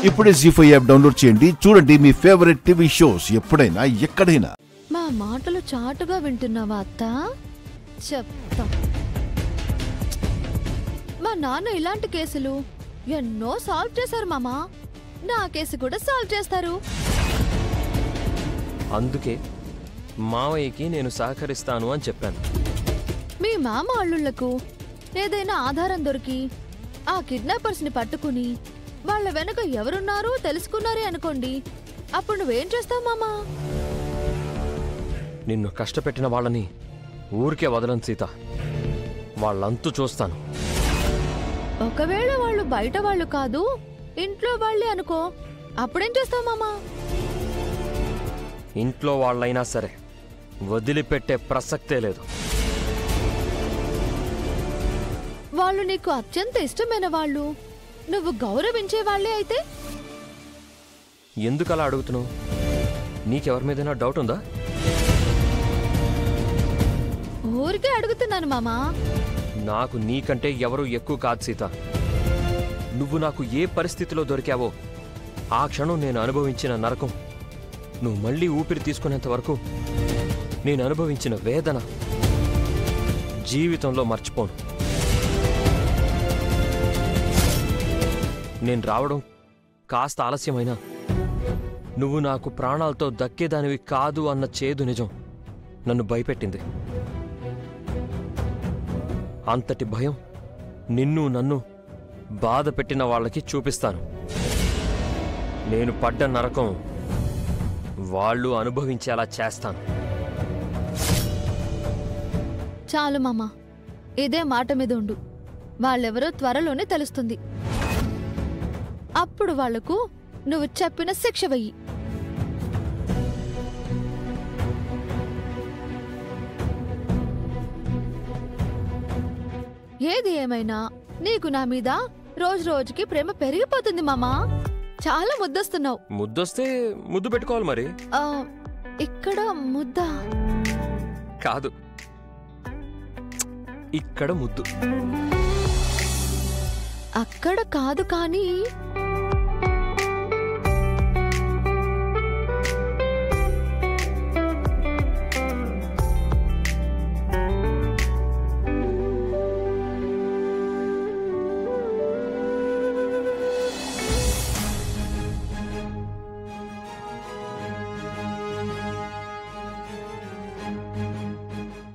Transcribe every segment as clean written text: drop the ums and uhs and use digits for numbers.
ఇప్పుడే జీ5 app download చేయండి. చూడండి మీ ఫేవరెట్ టీవీ షోస్ ఎప్పుడైనా ఎక్కడైనా. మా మాటలు చాటుగా వింటున్నావా అత్త? చెప్తా. మా నాన్న ఇలాంటి కేసులు ఎన్నో సాల్వ్ చేశారు మామా. నా కేసు కూడా సాల్వ్ చేస్తారు. అందుకే మావయ్యకి నేను సహకరిస్తాను అని చెప్పాను. మీ మామ అల్లుళ్లకు ఏదైనా ఆధారం దొరికి ఆ కిడ్నాపర్స్ ని పట్టుకుని వాళ్ళ వెనక ఎవరున్నారో తెలుసుకున్నారే అనుకోండి, అప్పుడు నువ్వేం చేస్తావు మామా? నిన్ను కష్టపెట్టిన వాళ్ళని ఊరికే వదలను సీత. వాళ్ళంతూ చూస్తాను. ఒకవేళ వాళ్ళు బయట వాళ్ళు కాదు, ఇంట్లో వాళ్ళే అనుకో, అప్పుడేం చేస్తావు మామా? ఇంట్లో వాళ్ళైనా సరే వదిలిపెట్టే ప్రసక్తే లేదు. వాళ్ళు నీకు అత్యంత ఇష్టమైన వాళ్ళు, నువ్వు గౌరవించే వాళ్ళే అయితే? ఎందుకలా అడుగుతున్నావు? నీకెవరి మీదైనా డౌట్ ఉందా? ఊరికే అడుగుతున్నాను మామా. నాకు నీకంటే ఎవరూ ఎక్కువ కాదు సీత. నువ్వు నాకు ఏ పరిస్థితిలో దొరికావో ఆ క్షణం నేను అనుభవించిన నరకం, నువ్వు మళ్ళీ ఊపిరి తీసుకునేంత వరకు నేను అనుభవించిన వేదన జీవితంలో మర్చిపోను. నేను రావడం కాస్త ఆలస్యమైనా నువ్వు నాకు ప్రాణాలతో దక్కేదానివి కాదు అన్న చేదు నిజం నన్ను భయపెట్టింది. అంతటి భయం నిన్ను నన్ను బాధ పెట్టిన వాళ్ళకి చూపిస్తాను. నేను పడ్డ నరకం వాళ్ళు అనుభవించేలా చేస్తాను. చాలు మామా, ఇదే మాట మీద ఉండు. వాళ్ళెవరో త్వరలోనే తెలుస్తుంది. అప్పుడు వాళ్లకు నువ్వు చెప్పిన శిక్ష వెయ్యి. ఏది ఏమైనా నీకు నా మీద రోజు రోజుకి ప్రేమ పెరిగిపోతుంది మామా. చాలా ముద్దొస్తున్నావు. ముద్దొస్తే ముద్దు పెట్టుకోవాలి మరి. ఇక్కడ ముద్ద కాదు, ఇక్కడ ముద్దు. అక్కడ కాదు కానీ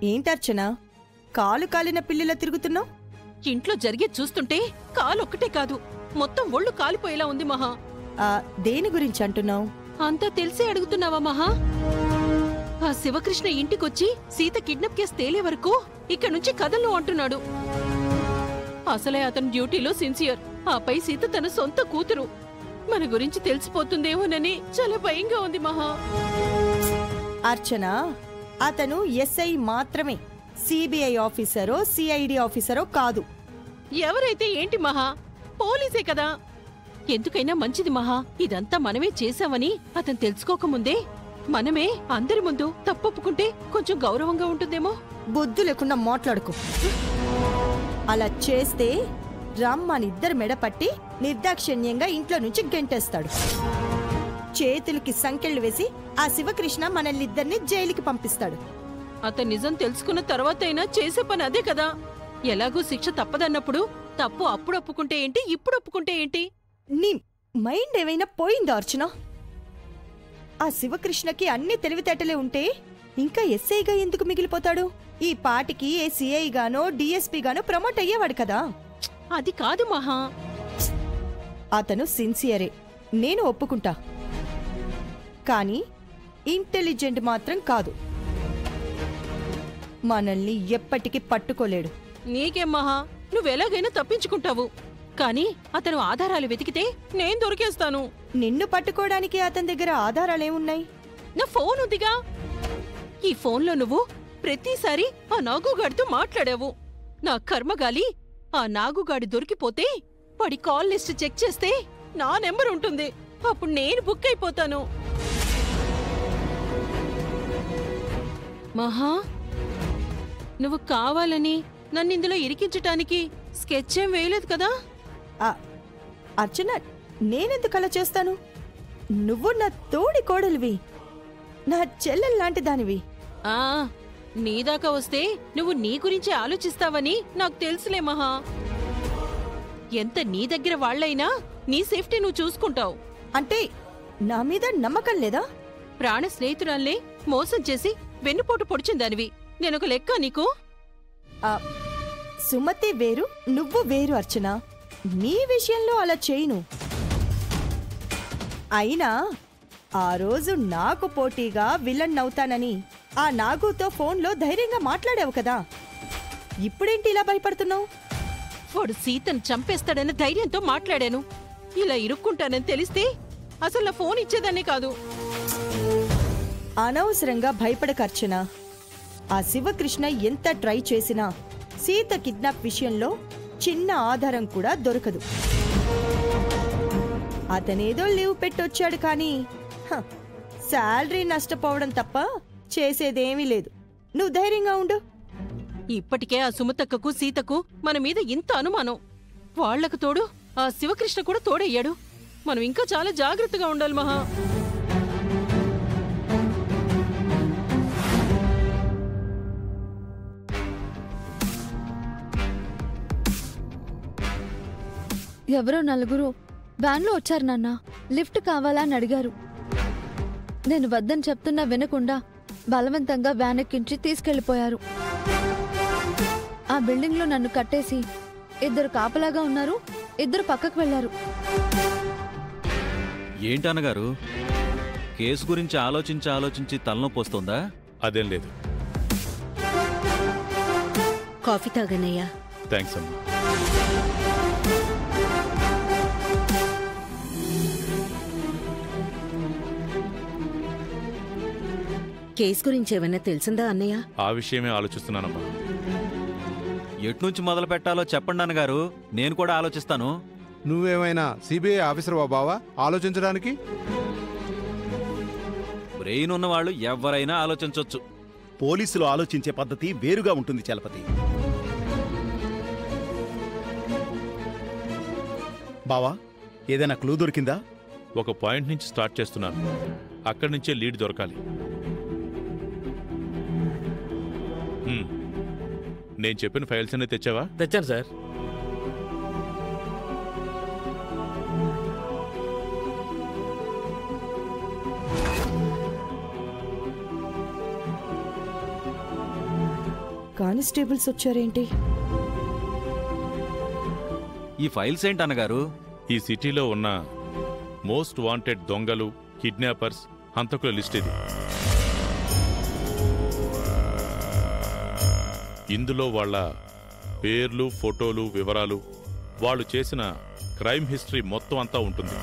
ఏంటర్చనా కాలు కాలిన పిల్లిలా తిరుగుతున్నావు? ఇంట్లో జరిగే చూస్తుంటే కాలొక్కటే కాదు, మొత్తం ఒళ్ళు కాలిపోయేలా ఉంది మహా. దేని గురించి అంటున్నావు? అంతా తెలిసే అడుగుతున్నావా మహా? ఆ శివకృష్ణ ఇంటికొచ్చి సీత కిడ్నాప్ కేసు తేలే వరకు ఇక్కడ నుంచి కదలను అంటున్నాడు. అసలే అతను డ్యూటీలో సిన్సియర్, ఆపై సీత తన సొంత కూతురు. మన గురించి తెలిసిపోతుందేమోనని చాలా భయంగా ఉంది మహా. అర్చన, అతను ఎస్ఐ మాత్రమే, సిబిఐ ఆఫీసరో సిఐడి ఆఫీసరో కాదు. ఎవరైతే ఏంటి మహా, పోలీసే కదా. ఎందుకైనా మంచిది మహా, ఇదంతా మనమే చేశామని అతను తెలుసుకోకముందే మనమే అందరి ముందు తప్పొప్పుకుంటే కొంచెం గౌరవంగా ఉంటుందేమో. బుద్ధు లేకుండా మాట్లాడుకో. అలా చేస్తే రమ్మనిద్దరు మెడపట్టి నిర్దాక్షిణ్యంగా ఇంట్లో నుంచి గెంటేస్తాడు. చేతులకి సంకెళ్లు వేసి ఆ శివకృష్ణ మనల్నిద్దరిని జైలుకి పంపిస్తాడు. అతను నిజం తెలుసుకున్న తర్వాతైనా చేసే పని అదే కదా. ఎలాగూ శిక్ష తప్పదన్నప్పుడు తప్పు అప్పుడు ఒప్పుకుంటే ఏంటి, ఇప్పుడు ఒప్పుకుంటే ఏంటి? నీ మైండ్ ఏమైనా పోయిందా అర్చన? ఆ శివకృష్ణకి అన్ని తెలివితేటలే ఉంటే ఇంకా ఎస్ఐగా ఎందుకు మిగిలిపోతాడు? ఈ పాటికి ఏ సిఐ గానో డిఎస్పీ గానో ప్రమోట్ అయ్యేవాడు కదా. అది కాదు మహా. అతను సిన్సియరే, నేను ఒప్పుకుంటా. కానీ ఇంటెలిజెంట్ మాత్రం కాదు. మనల్ని ఎప్పటికీ పట్టుకోలేడు. నీకేం మహా, నువ్వెలాగైనా తప్పించుకుంటావు. కానీ అతను ఆధారాలు వెతికితే నేను దొరికేస్తాను. నిన్ను పట్టుకోవడానికి అతని దగ్గర ఆధారాలేమున్నాయి? నా ఫోన్ ఉందిగా. ఈ ఫోన్లో నువ్వు ప్రతిసారి ఆ నాగుగాడితో మాట్లాడావు. నా కర్మగాలి, ఆ నాగుగాడి దొరికిపోతే వాడి కాల్ లిస్ట్ చెక్ చేస్తే నా నెంబర్ ఉంటుంది. అప్పుడు నేను బుక్ అయిపోతాను. మహా, నువ్వు కావాలని నన్నిందులో ఇరికించటానికి స్కెచ్ ఏం వేయలేదు కదా? అర్చన, నేనెందుకు అలా చేస్తాను? నువ్వు నా తోడి కోడలివి, నా చెల్లెల్లాంటి దానివి. ఆ నీదాకా వస్తే నువ్వు నీ గురించి ఆలోచిస్తావని నాకు తెలుసులే మహా. ఎంత నీ దగ్గర వాళ్లైనా నీ సేఫ్టీ నువ్వు చూసుకుంటావు. అంటే నా మీద నమ్మకం లేదా? ప్రాణ స్నేహితురాల్నే మోసం చేసి వెన్నుపోటు పొడిచిందానివి నేనొక లెక్క నీకు? ఆ, సుమతి వేరు, నువ్వు వేరు అర్చన. నీ విషయంలో అలా చేయను. అయినా ఆ రోజు నాకు పోటీగా విలన్ అవుతానని ఆ నాగుతో ఫోన్లో ధైర్యంగా మాట్లాడావు కదా, ఇప్పుడేంటి ఇలా భయపడుతున్నావు? వాడు సీతను చంపేస్తాడన్న ధైర్యంతో మాట్లాడాను. ఇలా ఇరుక్కుంటానని తెలిస్తే అసలు నా ఫోన్ ఇచ్చేదాన్నే కాదు. అనవసరంగా భయపడక అర్చన. ఆ శివకృష్ణ ఎంత ట్రై చేసినా సీత కిడ్నాప్ విషయంలో చిన్న ఆధారం కూడా దొరకదు. అతనేదో లీవ్ పెట్టొచ్చాడు కానీ శాలరీ నష్టపోవడం తప్ప చేసేదేమీ లేదు. నువ్వు ధైర్యంగా ఉండు. ఇప్పటికే ఆ సుమతక్కకు సీతకు మన మీద ఇంత అనుమానం. వాళ్లకు తోడు ఆ శివకృష్ణ కూడా తోడయ్యాడు. మనం ఇంకా చాలా జాగ్రత్తగా ఉండాలి మహా. ఎవరో నలుగురు వ్యాన్లో వచ్చారు నాన్న. లిఫ్ట్ కావాలా అని అడిగారు. నేను వద్దని చెప్తున్నా వినకుండా బలవంతంగా వ్యాన్ ఎక్కించి తీసుకెళ్లిపోయారు. ఆ బిల్డింగ్లో నన్ను కట్టేసి ఇద్దరు కాపలాగా ఉన్నారు, ఇద్దరు పక్కకు వెళ్లారు. ఏంటన్నగారు, కేసు గురించి ఆలోచించి తలనొప్పి వస్తుందా? అదేం లేదు. కాఫీ తాగనయ్యా. థ్యాంక్స్ అమ్మా. కేసు గురించి ఏమైనా తెలిసిందా అన్నయ్య? ఆ విషయమే ఆలోచిస్తున్నానమ్మా. ఎట్నుంచి మొదలు పెట్టాలో చెప్పండి అన్నగారు, నేను కూడా ఆలోచిస్తాను. నువ్వేమైనా సిబిఐ ఆఫీసర్ బావా ఆలోచించడానికి? బ్రెయిన్ ఉన్నవాళ్ళు ఎవరైనా ఆలోచించవచ్చు. పోలీసులు ఆలోచించే పద్ధతి వేరుగా ఉంటుంది చలపతి. బావా, ఏదైనా క్లూ దొరికిందా? ఒక పాయింట్ నుంచి స్టార్ట్ చేస్తున్నాను, అక్కడి నుంచే లీడ్ దొరకాలి. నేను చెప్పిన ఫైల్స్ అన్నీ తెచ్చావా? తెచ్చాను సార్. కానిస్టేబుల్స్ వచ్చారేంటి? ఈ ఫైల్స్ ఏంటన్నగారు? ఈ సిటీలో ఉన్న మోస్ట్ వాంటెడ్ దొంగలు, కిడ్నాపర్స్, హంతకుల లిస్ట్ ఇది. ఇందులో వాళ్ళ పేర్లు, ఫోటోలు, వివరాలు, వాళ్ళు చేసిన క్రైమ్ హిస్టరీ మొత్తం అంతా ఉంటుంది.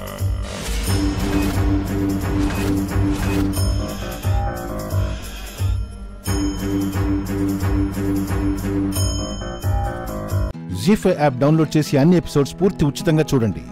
జీ5 యాప్ డౌన్లోడ్ చేసి అన్ని ఎపిసోడ్స్ పూర్తి ఉచితంగా చూడండి.